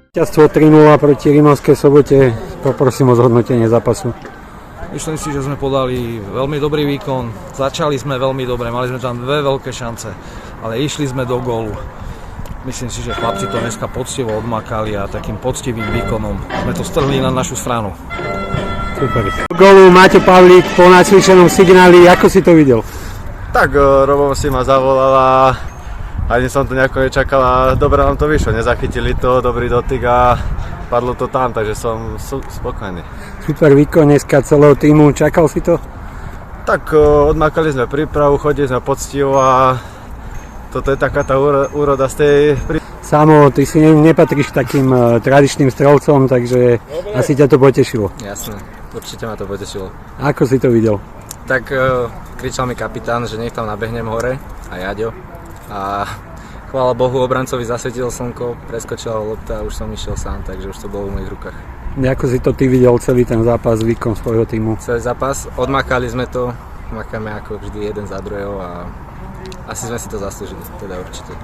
Víťazstvo 3-0 proti Rimavskej Sobote. Poprosím o zhodnotenie zápasu. Myslím si, že sme podali veľmi dobrý výkon. Začali sme veľmi dobre, mali sme tam dve veľké šance, ale išli sme do gólu. Myslím si, že chlapci to dneska poctivo odmakali a takým poctivým výkonom sme to strhli na našu stranu. Super. Gólu Maťo Pavlík po nacvičenom signáli, ako si to videl? Tak, Robo si ma zavolal a ani som to nejako nečakal a dobre nám to vyšlo. Nezachytili to, dobrý dotyk a padlo to tam, takže som spokojný. Super výkon dneska celého týmu, čakal si to? Tak, odmakali sme prípravu, chodili sme poctivo a toto je taká tá úroda z tej Samo, ty si nepatríš k takým tradičným strelcom, takže asi ťa to potešilo. Jasné, určite ma to potešilo. Ako si to videl? Tak kričal mi kapitán, že nech tam nabehnem hore a Jaďo. A chvála Bohu, obrancovi zasvietilo slnko, preskočila lopta a už som išiel sám, takže už to bolo v mojich rukách. Ako si to ty videl celý ten zápas, výkon svojho týmu? Celý zápas, odmakali sme to, makáme ako vždy jeden za druhého a asi sme si to zaslúžili, teda určite.